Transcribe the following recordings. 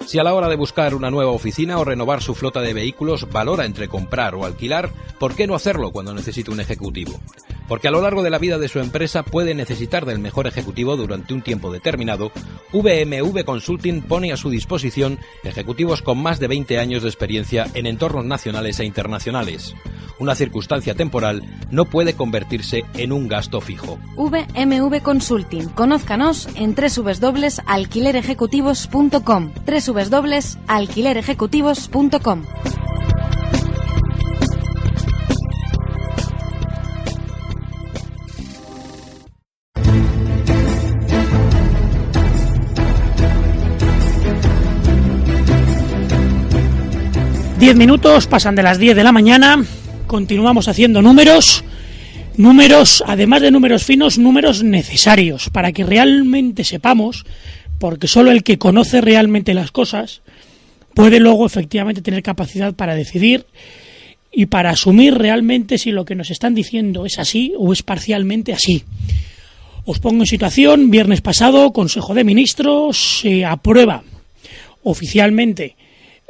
Si a la hora de buscar una nueva oficina o renovar su flota de vehículos valora entre comprar o alquilar, ¿por qué no hacerlo cuando necesita un ejecutivo? Porque a lo largo de la vida de su empresa puede necesitar del mejor ejecutivo durante un tiempo determinado. VMV Consulting pone a su disposición ejecutivos con más de 20 años de experiencia en entornos nacionales e internacionales. Una circunstancia temporal no puede convertirse en un gasto fijo. VMV Consulting. Conózcanos en www.alquilerejecutivos.com. www.alquilerejecutivos.com. Diez minutos, pasan de las 10 de la mañana, continuamos haciendo números, además de números finos, números necesarios, para que realmente sepamos, porque solo el que conoce realmente las cosas puede luego efectivamente tener capacidad para decidir y para asumir realmente si lo que nos están diciendo es así o es parcialmente así. Os pongo en situación, viernes pasado, Consejo de Ministros se aprueba oficialmente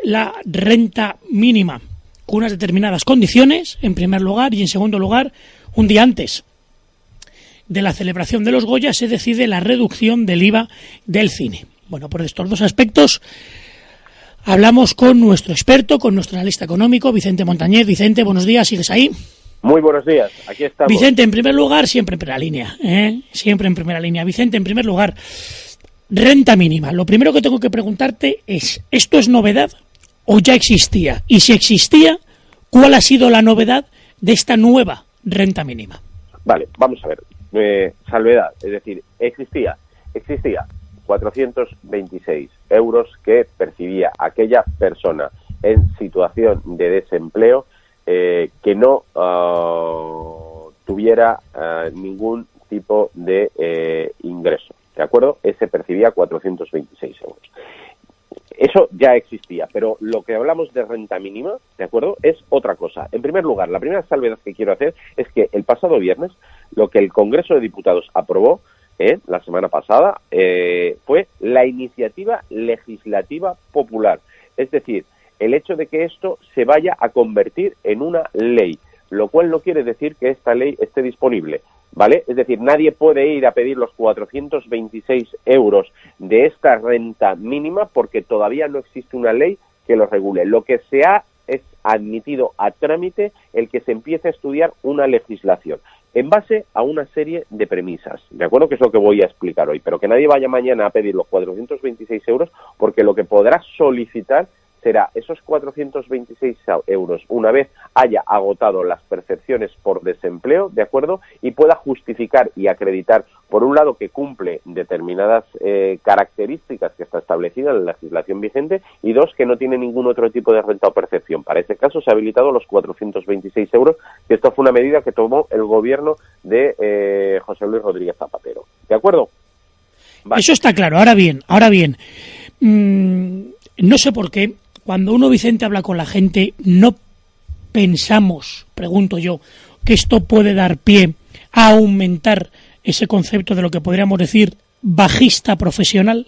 la renta mínima con unas determinadas condiciones, en primer lugar, y en segundo lugar, un día antes de la celebración de los Goya se decide la reducción del IVA del cine. Bueno, por estos dos aspectos hablamos con nuestro experto, con nuestro analista económico, Vicente Montañez. Vicente, buenos días, ¿sigues ahí? Muy buenos días, aquí estamos. Vicente, en primer lugar, siempre en primera línea, siempre en primera línea. Vicente, en primer lugar, renta mínima. Lo primero que tengo que preguntarte es, ¿esto es novedad o ya existía? Y si existía, ¿cuál ha sido la novedad de esta nueva renta mínima? Vale, vamos a ver. Salvedad, es decir, existía 426 euros que percibía aquella persona en situación de desempleo que no tuviera ningún tipo de ingreso, ¿de acuerdo? Ese percibía 426 euros. Eso ya existía, pero lo que hablamos de renta mínima, ¿de acuerdo?, es otra cosa. En primer lugar, la primera salvedad que quiero hacer es que el pasado viernes lo que el Congreso de Diputados aprobó la semana pasada fue la iniciativa legislativa popular. Es decir, el hecho de que esto se vaya a convertir en una ley, lo cual no quiere decir que esta ley esté disponible, ¿vale? Es decir, nadie puede ir a pedir los 426 euros de esta renta mínima porque todavía no existe una ley que lo regule. Lo que se ha es admitido a trámite el que se empiece a estudiar una legislación en base a una serie de premisas, ¿de acuerdo? Que es lo que voy a explicar hoy, pero que nadie vaya mañana a pedir los 426 euros porque lo que podrá solicitar será esos 426 euros una vez haya agotado las percepciones por desempleo, ¿de acuerdo? Y pueda justificar y acreditar, por un lado, que cumple determinadas características que está establecida en la legislación vigente, y dos, que no tiene ningún otro tipo de renta o percepción. Para ese caso se ha habilitado los 426 euros, que esto fue una medida que tomó el gobierno de José Luis Rodríguez Zapatero. ¿De acuerdo? Vale. Eso está claro. Ahora bien, no sé por qué, cuando uno, Vicente, habla con la gente, no pensamos, pregunto yo, que esto puede dar pie a aumentar ese concepto de lo que podríamos decir bajista profesional.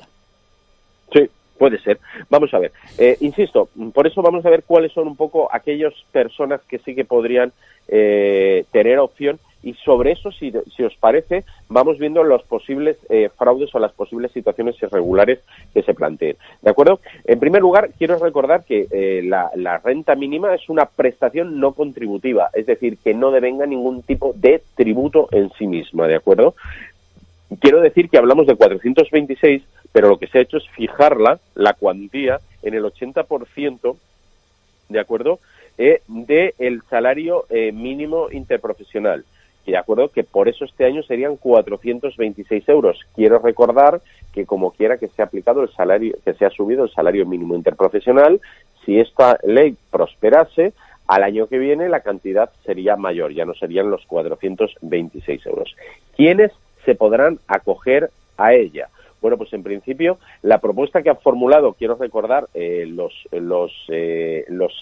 Sí, puede ser. Vamos a ver. Insisto, por eso vamos a ver cuáles son un poco aquellas personas que sí que podrían tener opción. Y sobre eso, si os parece, vamos viendo los posibles fraudes o las posibles situaciones irregulares que se planteen. ¿De acuerdo? En primer lugar, quiero recordar que la renta mínima es una prestación no contributiva, es decir, que no devenga ningún tipo de tributo en sí misma, ¿de acuerdo? Quiero decir que hablamos de 426, pero lo que se ha hecho es fijarla, la cuantía, en el 80%, ¿de acuerdo?, del salario mínimo interprofesional. Y de acuerdo que por eso este año serían 426 euros. Quiero recordar que como quiera que se ha aplicado el salario, que se ha subido el salario mínimo interprofesional, si esta ley prosperase, al año que viene la cantidad sería mayor, ya no serían los 426 euros. ¿Quiénes se podrán acoger a ella? Bueno, pues en principio la propuesta que han formulado, quiero recordar, los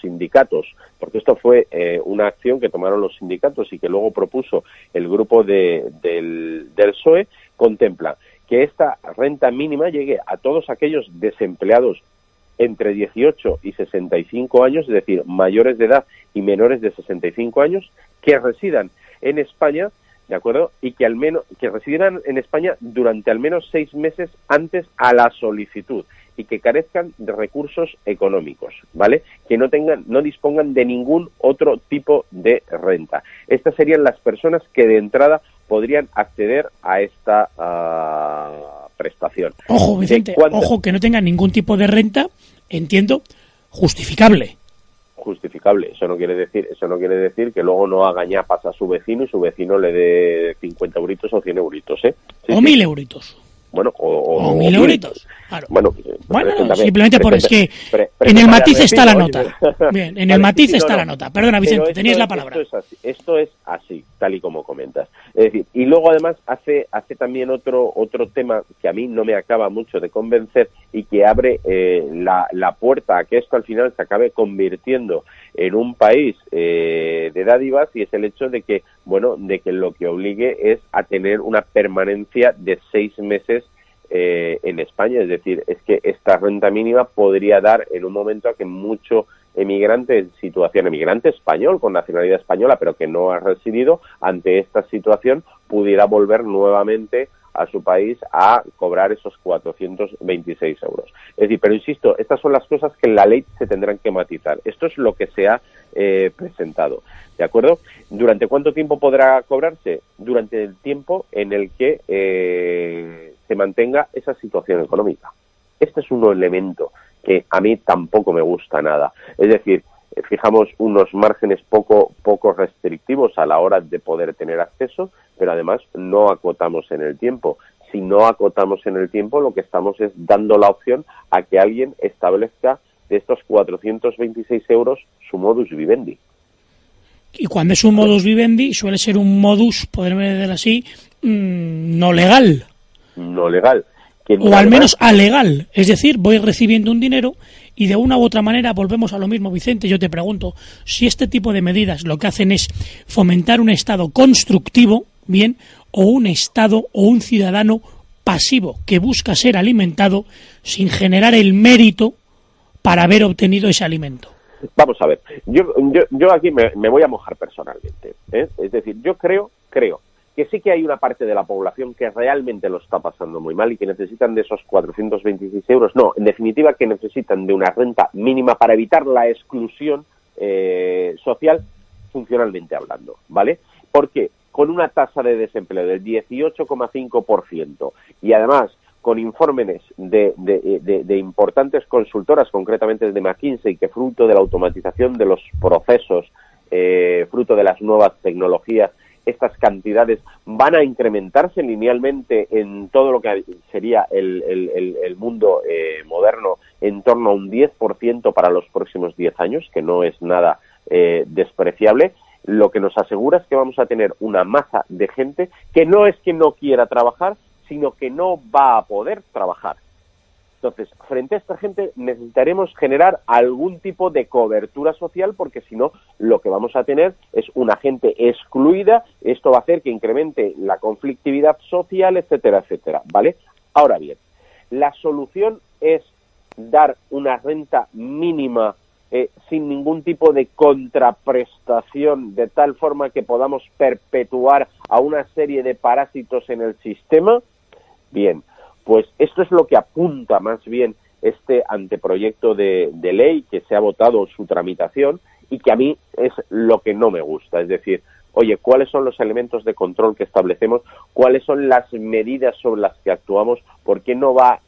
sindicatos, porque esto fue una acción que tomaron los sindicatos y que luego propuso el grupo del PSOE, contempla que esta renta mínima llegue a todos aquellos desempleados entre 18 y 65 años, es decir, mayores de edad y menores de 65 años, que residan en España, ¿de acuerdo? Y que residan en España durante al menos 6 meses antes a la solicitud y que carezcan de recursos económicos, ¿vale? Que no dispongan de ningún otro tipo de renta. Estas serían las personas que de entrada podrían acceder a esta prestación. Ojo, Vicente, ojo, que no tengan ningún tipo de renta, entiendo, justificable. Justificable. Eso no quiere decir que luego no haga ñapas a su vecino y su vecino le dé 50 euritos o 100 euritos, ¿eh? Sí, o 1000 euritos. Bueno, o 1000 euritos. Claro. Bueno, simplemente por es que en el matiz está la nota. Bien, en el matiz está la nota. Perdona, Vicente, tenías la palabra. Esto es así, tal y como comentas. Es decir, y luego además hace también otro tema que a mí no me acaba mucho de convencer y que abre la puerta a que esto al final se acabe convirtiendo en un país de dádivas, y es el hecho de que lo que obligue es a tener una permanencia de 6 meses en España. Es decir, es que esta renta mínima podría dar en un momento a que mucho emigrante español con nacionalidad española pero que no ha residido ante esta situación pudiera volver nuevamente a su país a cobrar esos 426 euros. Es decir, pero insisto, estas son las cosas que en la ley se tendrán que matizar. Esto es lo que se ha presentado, ¿de acuerdo? ¿Durante cuánto tiempo podrá cobrarse? Durante el tiempo en el que se mantenga esa situación económica. Este es un elemento que a mí tampoco me gusta nada. Es decir, fijamos unos márgenes poco restrictivos a la hora de poder tener acceso, pero además no acotamos en el tiempo. Si no acotamos en el tiempo, lo que estamos es dando la opción a que alguien establezca de estos 426 euros su modus vivendi. Y cuando es un modus vivendi, suele ser un modus, poderme decir así, no legal. No legal. O al menos alegal. Es decir, voy recibiendo un dinero y de una u otra manera volvemos a lo mismo. Vicente, yo te pregunto, si este tipo de medidas lo que hacen es fomentar un Estado constructivo, bien, o un Estado o un ciudadano pasivo que busca ser alimentado sin generar el mérito para haber obtenido ese alimento. Vamos a ver, yo aquí me voy a mojar personalmente, ¿eh? Es decir, yo creo que sí que hay una parte de la población que realmente lo está pasando muy mal y que necesitan de esos 426 euros. No, en definitiva, que necesitan de una renta mínima para evitar la exclusión social, funcionalmente hablando, ¿vale? Porque con una tasa de desempleo del 18,5% y además con informes de importantes consultoras, concretamente de McKinsey, que fruto de la automatización de los procesos, fruto de las nuevas tecnologías, estas cantidades van a incrementarse linealmente en todo lo que sería el mundo moderno en torno a un 10% para los próximos 10 años, que no es nada despreciable. Lo que nos asegura es que vamos a tener una masa de gente que no es que no quiera trabajar, sino que no va a poder trabajar. Entonces, frente a esta gente necesitaremos generar algún tipo de cobertura social, porque si no, lo que vamos a tener es una gente excluida. Esto va a hacer que incremente la conflictividad social, etcétera, etcétera, ¿vale? Ahora bien, la solución es dar una renta mínima sin ningún tipo de contraprestación, de tal forma que podamos perpetuar a una serie de parásitos en el sistema. Bien, pues esto es lo que apunta más bien este anteproyecto de ley que se ha votado su tramitación y que a mí es lo que no me gusta. Es decir, oye, ¿cuáles son los elementos de control que establecemos? ¿Cuáles son las medidas sobre las que actuamos? ¿Por qué no va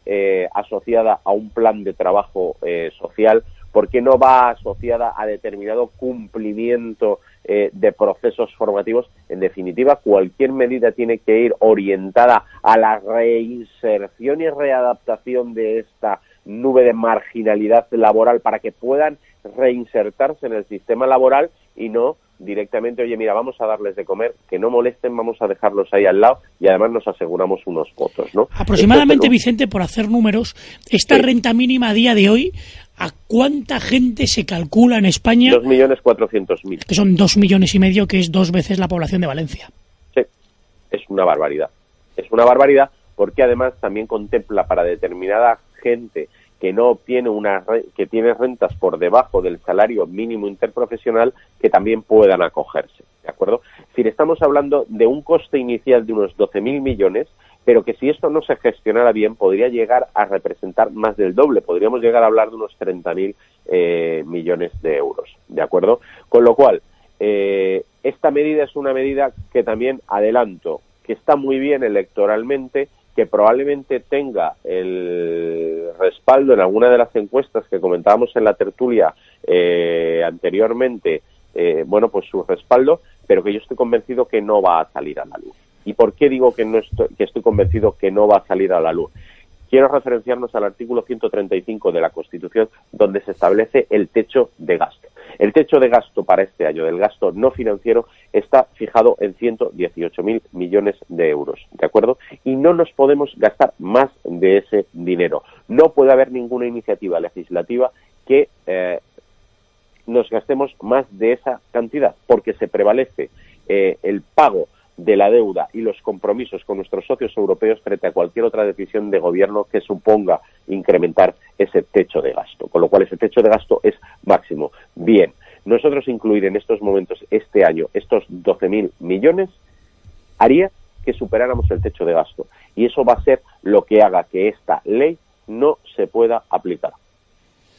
asociada a un plan de trabajo social? ¿Por qué no va asociada a determinado cumplimiento de procesos formativos? En definitiva, cualquier medida tiene que ir orientada a la reinserción y readaptación de esta nube de marginalidad laboral para que puedan reinsertarse en el sistema laboral y no directamente, oye, mira, vamos a darles de comer, que no molesten, vamos a dejarlos ahí al lado y además nos aseguramos unos votos, ¿no? Aproximadamente, Vicente, por hacer números, esta renta mínima a día de hoy, ¿a cuánta gente se calcula en España? 2.400.000. Que son 2,5 millones, que es 2 veces la población de Valencia. Sí, es una barbaridad. Es una barbaridad porque además también contempla para determinada gente que no obtiene que tiene rentas por debajo del salario mínimo interprofesional, que también puedan acogerse, ¿de acuerdo? Es decir, estamos hablando de un coste inicial de unos 12.000 millones, pero que si esto no se gestionara bien podría llegar a representar más del doble, podríamos llegar a hablar de unos 30.000 millones de euros, ¿de acuerdo? Con lo cual, esta medida es una medida que también adelanto, que está muy bien electoralmente, que probablemente tenga el respaldo en alguna de las encuestas que comentábamos en la tertulia anteriormente, bueno, pues su respaldo, pero que yo estoy convencido que no va a salir a la luz. ¿Y por qué digo que estoy convencido que no va a salir a la luz? Quiero referenciarnos al artículo 135 de la Constitución, donde se establece el techo de gasto. El techo de gasto para este año del gasto no financiero está fijado en 118.000 millones de euros, ¿de acuerdo? Y no nos podemos gastar más de ese dinero. No puede haber ninguna iniciativa legislativa que nos gastemos más de esa cantidad, porque se prevalece el pago de la deuda y los compromisos con nuestros socios europeos frente a cualquier otra decisión de gobierno que suponga incrementar ese techo de gasto, con lo cual ese techo de gasto es máximo. Bien, nosotros incluir en estos momentos, este año, estos 12.000 millones, haría que superáramos el techo de gasto, y eso va a ser lo que haga que esta ley no se pueda aplicar.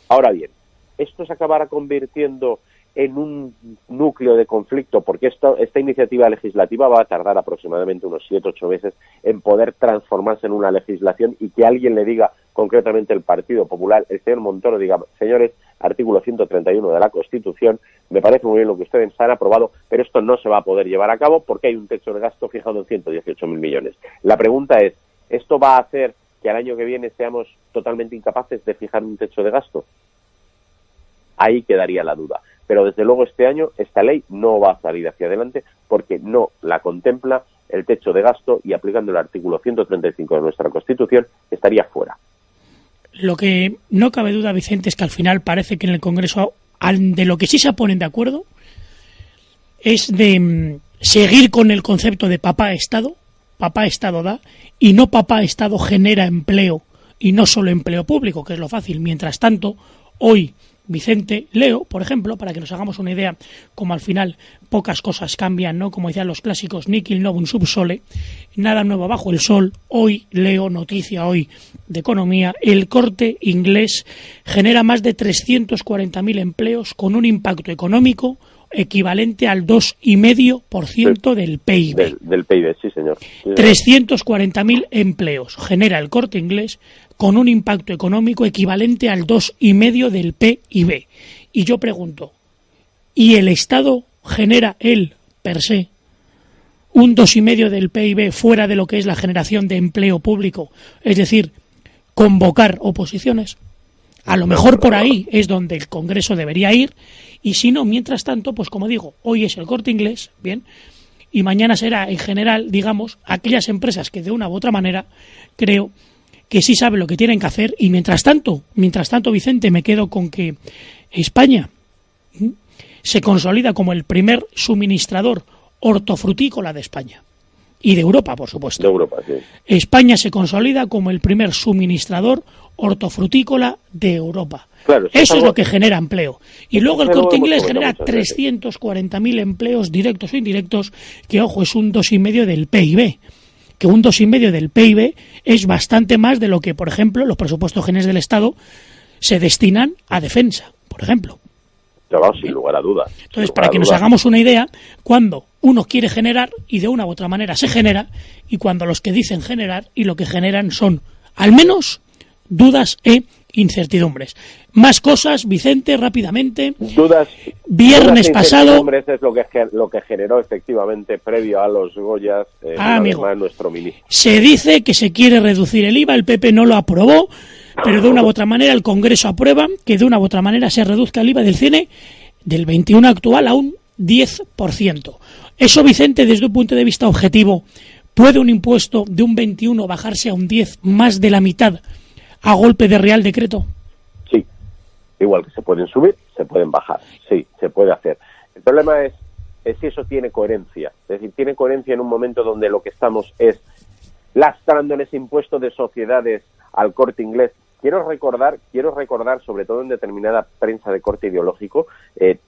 Ahora bien, esto se acabará convirtiendo en un núcleo de conflicto, porque esta iniciativa legislativa va a tardar aproximadamente unos 7-8 meses en poder transformarse en una legislación, y que alguien le diga, concretamente el Partido Popular, el señor Montoro, diga: señores, artículo 131 de la Constitución, me parece muy bien lo que ustedes han aprobado, pero esto no se va a poder llevar a cabo porque hay un techo de gasto fijado en 118.000 millones. La pregunta es, ¿esto va a hacer que al año que viene seamos totalmente incapaces de fijar un techo de gasto? Ahí quedaría la duda. Pero desde luego este año esta ley no va a salir hacia adelante porque no la contempla el techo de gasto, y aplicando el artículo 135 de nuestra Constitución estaría fuera. Lo que no cabe duda, Vicente, es que al final parece que en el Congreso de lo que sí se ponen de acuerdo es de seguir con el concepto de papá Estado da, y no papá Estado genera empleo, y no solo empleo público, que es lo fácil. Mientras tanto, hoy, Vicente, leo, por ejemplo, para que nos hagamos una idea, como al final pocas cosas cambian, ¿no? Como decían los clásicos, nihil novum sub sole, nada nuevo bajo el sol. Hoy leo noticia hoy de economía: el Corte Inglés genera más de 340.000 empleos con un impacto económico equivalente al 2,5% del PIB. Del PIB, sí, señor. Sí, 340.000 empleos genera el Corte Inglés con un impacto económico equivalente al 2,5% del PIB. Y yo pregunto, ¿y el Estado genera él, per se, un 2,5% del PIB fuera de lo que es la generación de empleo público? Es decir, convocar oposiciones. A lo mejor por ahí es donde el Congreso debería ir, y si no, mientras tanto, pues como digo, hoy es el Corte Inglés, bien, y mañana será en general, digamos, aquellas empresas que de una u otra manera creo que sí saben lo que tienen que hacer. Y mientras tanto, Vicente, me quedo con que España se consolida como el primer suministrador hortofrutícola de España y de Europa, por supuesto. De Europa, sí. España se consolida como el primer suministrador hortofrutícola de Europa. Claro, eso es lo que genera empleo. Y luego el Corte Inglés genera 340.000 empleos directos o indirectos, que, ojo, es un 2,5% del PIB. Que un 2,5% del PIB es bastante más de lo que, por ejemplo, los presupuestos generales del Estado se destinan a defensa, por ejemplo. Claro, sin lugar a dudas. Entonces, para que nos hagamos una idea, cuando uno quiere generar y de una u otra manera se genera, y cuando los que dicen generar y lo que generan son, al menos, dudas e incertidumbres. Más cosas, Vicente, rápidamente. Viernes pasado. Es lo que generó efectivamente previo a los Goyas, amigo, nuestro ministro. Se dice que se quiere reducir el IVA, el PP no lo aprobó, pero de una u otra manera el Congreso aprueba que de una u otra manera se reduzca el IVA del cine del 21% actual a un 10%. Eso, Vicente, desde un punto de vista objetivo, ¿puede un impuesto de un 21 bajarse a un 10, más de la mitad, a golpe de Real Decreto? Sí, igual que se pueden subir, se pueden bajar, sí, se puede hacer. El problema es si eso tiene coherencia, es decir, tiene coherencia en un momento donde lo que estamos es lastrando en ese impuesto de sociedades al Corte Inglés, quiero recordar, sobre todo en determinada prensa de corte ideológico,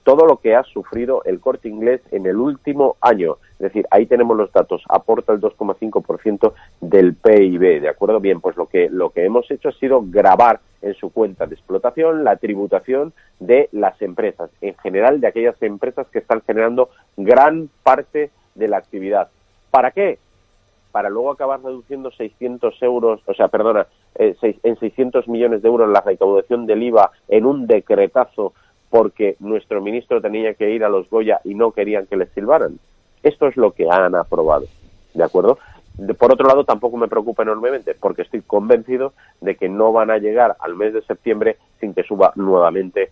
todo lo que ha sufrido el Corte Inglés en el último año. Es decir, ahí tenemos los datos, aporta el 2,5% del PIB, ¿de acuerdo? Bien, pues lo que hemos hecho ha sido gravar en su cuenta de explotación la tributación de las empresas, en general de aquellas empresas que están generando gran parte de la actividad. ¿Para qué? Para luego acabar reduciendo 600 millones de euros la recaudación del IVA en un decretazo porque nuestro ministro tenía que ir a los Goya y no querían que les silbaran. Esto es lo que han aprobado, ¿de acuerdo? Por otro lado, tampoco me preocupa enormemente, porque estoy convencido de que no van a llegar al mes de septiembre sin que suba nuevamente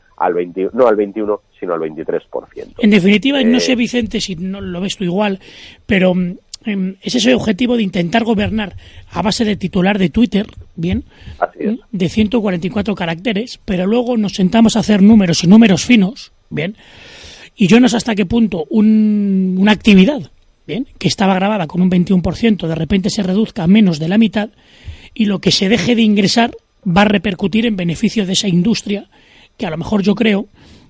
no al 21, sino al 23%. En definitiva, no sé, Vicente, si no lo ves tú igual, pero es ese objetivo de intentar gobernar a base de titular de Twitter, bien, de 144 caracteres, pero luego nos sentamos a hacer números y números finos, bien, y yo no sé hasta qué punto una actividad, bien, que estaba grabada con un 21%, de repente se reduzca a menos de la mitad, y lo que se deje de ingresar va a repercutir en beneficio de esa industria, que a lo mejor yo creo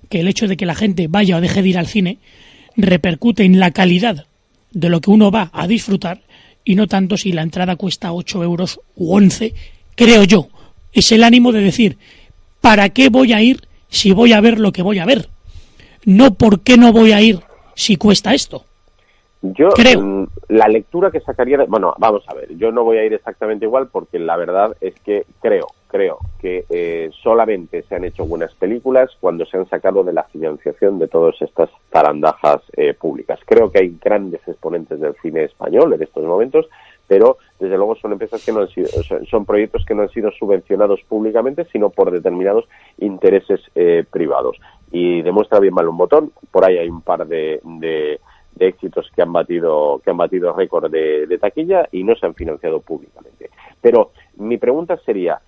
que el hecho de que la gente vaya o deje de ir al cine repercute en la calidad de lo que uno va a disfrutar, y no tanto si la entrada cuesta 8 euros u 11, creo yo. Es el ánimo de decir, ¿para qué voy a ir si voy a ver lo que voy a ver? No, ¿por qué no voy a ir si cuesta esto? Yo creo. La lectura que sacaría... Bueno, vamos a ver, yo no voy a ir exactamente igual porque la verdad es que creo que solamente se han hecho buenas películas cuando se han sacado de la financiación de todas estas zarandajas públicas. Creo que hay grandes exponentes del cine español en estos momentos, pero desde luego son empresas que no han sido, son proyectos que no han sido subvencionados públicamente, sino por determinados intereses privados. Y demuestra bien mal un botón. Por ahí hay un par de éxitos que han batido récord de taquilla y no se han financiado públicamente. Pero mi pregunta sería,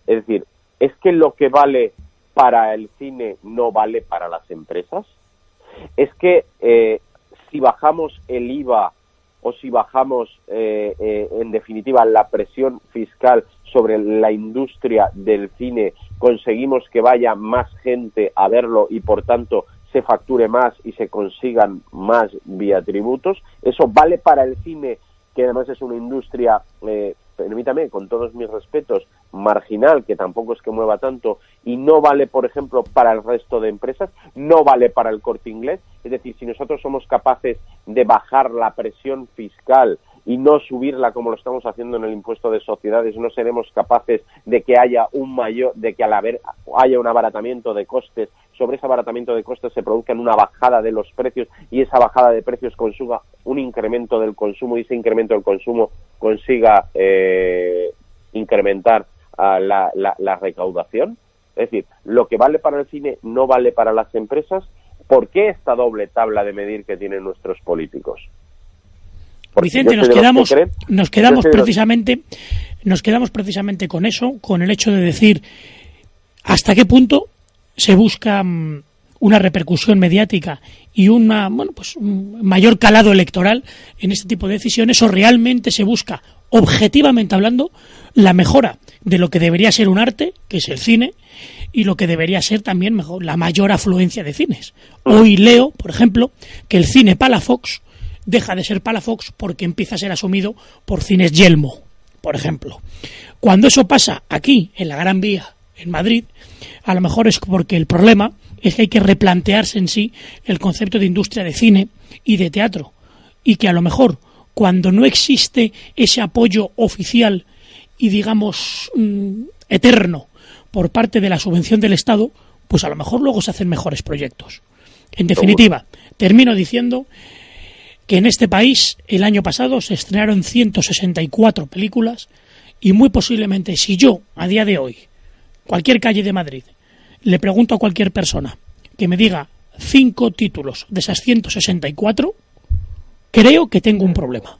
es decir, ¿es que lo que vale para el cine no vale para las empresas? ¿Es que si bajamos el IVA o si bajamos, en definitiva, la presión fiscal sobre la industria del cine, conseguimos que vaya más gente a verlo y, por tanto, se facture más y se consigan más vía tributos? ¿Eso vale para el cine, que además es una industria, permítame, con todos mis respetos, marginal, que tampoco es que mueva tanto, y no vale, por ejemplo, para el resto de empresas? ¿No vale para el Corte Inglés? Es decir, si nosotros somos capaces de bajar la presión fiscal y no subirla como lo estamos haciendo en el impuesto de sociedades, no seremos capaces de que haya haya un abaratamiento de costes. Sobre ese abaratamiento de costes se produzca una bajada de los precios y esa bajada de precios consiga un incremento del consumo y ese incremento del consumo consiga incrementar la recaudación. Es decir, lo que vale para el cine no vale para las empresas. ¿Por qué esta doble tabla de medir que tienen nuestros políticos? Porque Vicente, nos quedamos precisamente con eso, con el hecho de decir hasta qué punto se busca una repercusión mediática y un mayor calado electoral en este tipo de decisiones, o realmente se busca, objetivamente hablando, la mejora de lo que debería ser un arte, que es el cine, y lo que debería ser también la mayor afluencia de cines. Hoy leo, por ejemplo, que el cine Palafox deja de ser Palafox porque empieza a ser asumido por Cines Yelmo, por ejemplo. Cuando eso pasa aquí, en la Gran Vía, en Madrid, a lo mejor es porque el problema es que hay que replantearse en sí el concepto de industria de cine y de teatro, y que a lo mejor cuando no existe ese apoyo oficial y, digamos, eterno por parte de la subvención del Estado, pues a lo mejor luego se hacen mejores proyectos. En definitiva, termino diciendo que en este país el año pasado se estrenaron 164 películas y muy posiblemente, si yo, a día de hoy, cualquier calle de Madrid, le pregunto a cualquier persona que me diga 5 títulos de esas 164, creo que tengo un problema.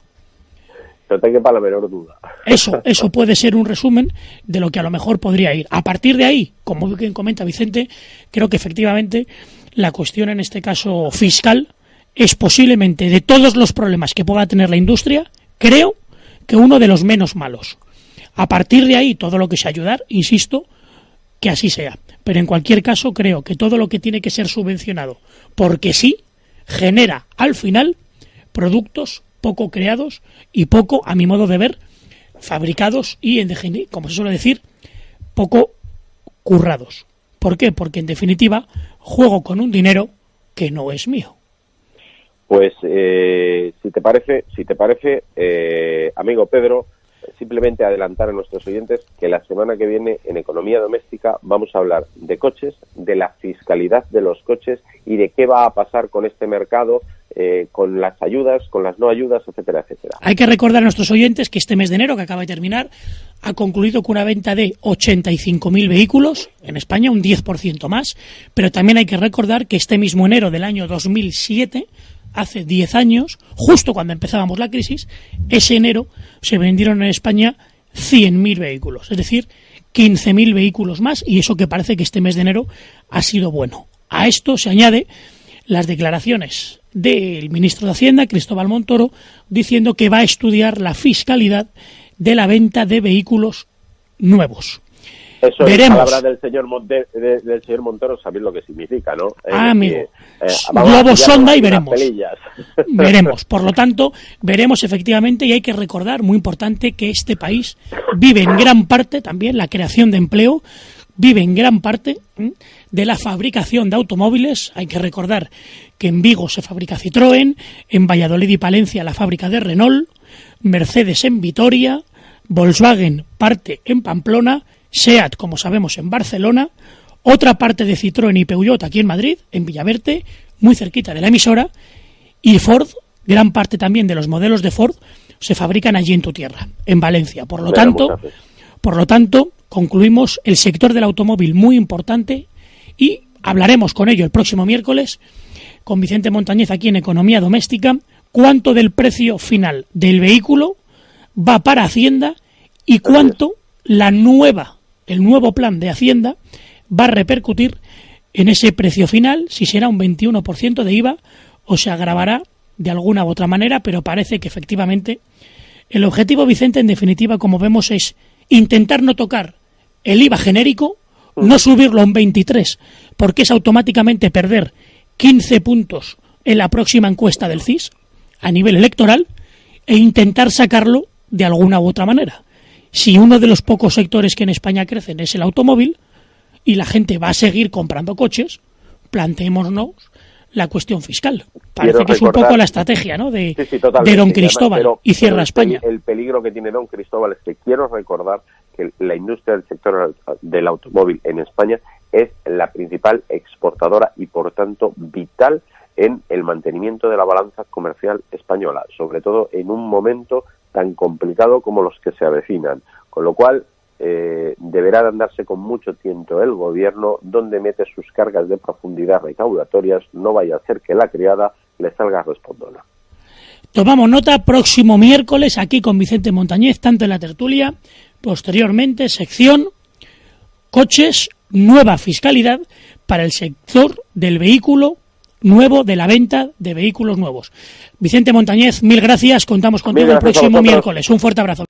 No te quepa la menor duda. Eso puede ser un resumen de lo que a lo mejor podría ir. A partir de ahí, como bien comenta Vicente, creo que efectivamente la cuestión en este caso fiscal es posiblemente, de todos los problemas que pueda tener la industria, creo que uno de los menos malos. A partir de ahí, todo lo que sea ayudar, insisto, que así sea. Pero en cualquier caso, creo que todo lo que tiene que ser subvencionado, porque sí, genera al final productos poco creados y poco, a mi modo de ver, fabricados y, como se suele decir, poco currados. ¿Por qué? Porque en definitiva juego con un dinero que no es mío. Pues si te parece, amigo Pedro, simplemente adelantar a nuestros oyentes que la semana que viene en Economía Doméstica vamos a hablar de coches, de la fiscalidad de los coches y de qué va a pasar con este mercado, con las ayudas, con las no ayudas, etcétera, etcétera. Hay que recordar a nuestros oyentes que este mes de enero, que acaba de terminar, ha concluido con una venta de 85.000 vehículos en España, un 10% más, pero también hay que recordar que este mismo enero del año 2007, hace 10 años, justo cuando empezábamos la crisis, ese enero se vendieron en España 100.000 vehículos, es decir, 15.000 vehículos más, y eso que parece que este mes de enero ha sido bueno. A esto se añade las declaraciones del ministro de Hacienda, Cristóbal Montoro, diciendo que va a estudiar la fiscalidad de la venta de vehículos nuevos. Eso veremos. Es palabra del señor Montoro, sabéis lo que significa, ¿no? Amigo, globo sonda y veremos. Veremos. Por lo tanto, veremos efectivamente, y hay que recordar, muy importante, que este país vive en gran parte también la creación de empleo, vive en gran parte de la fabricación de automóviles. Hay que recordar que en Vigo se fabrica Citroën, en Valladolid y Palencia la fábrica de Renault, Mercedes en Vitoria, Volkswagen parte en Pamplona, SEAT, como sabemos, en Barcelona, otra parte de Citroën y Peugeot aquí en Madrid, en Villaverte, muy cerquita de la emisora, y Ford, gran parte también de los modelos de Ford se fabrican allí en tu tierra, en Valencia. Por lo tanto, concluimos el sector del automóvil muy importante y hablaremos con ello el próximo miércoles con Vicente Montañez aquí en Economía Doméstica, cuánto del precio final del vehículo va para Hacienda y cuánto el nuevo plan de Hacienda va a repercutir en ese precio final, si será un 21% de IVA o se agravará de alguna u otra manera, pero parece que efectivamente el objetivo, Vicente, en definitiva, como vemos, es intentar no tocar el IVA genérico, no subirlo a un 23, porque es automáticamente perder 15 puntos en la próxima encuesta del CIS a nivel electoral, e intentar sacarlo de alguna u otra manera. Si uno de los pocos sectores que en España crecen es el automóvil y la gente va a seguir comprando coches, planteémonos la cuestión fiscal. Parece que es un poco la estrategia, ¿no?, de don Cristóbal, y cierra España. El peligro que tiene don Cristóbal es que quiero recordar que la industria del sector del automóvil en España es la principal exportadora y, por tanto, vital en el mantenimiento de la balanza comercial española, sobre todo en un momento tan complicado como los que se avecinan, con lo cual deberá de andarse con mucho tiento el gobierno donde mete sus cargas de profundidad recaudatorias, no vaya a ser que la criada le salga respondona. Tomamos nota, próximo miércoles aquí con Vicente Montañez, tanto en la tertulia, posteriormente sección coches, nueva fiscalidad para el sector del vehículo nuevo, de la venta de vehículos nuevos. Vicente Montañez, mil gracias, contamos contigo el próximo miércoles. Un fuerte abrazo.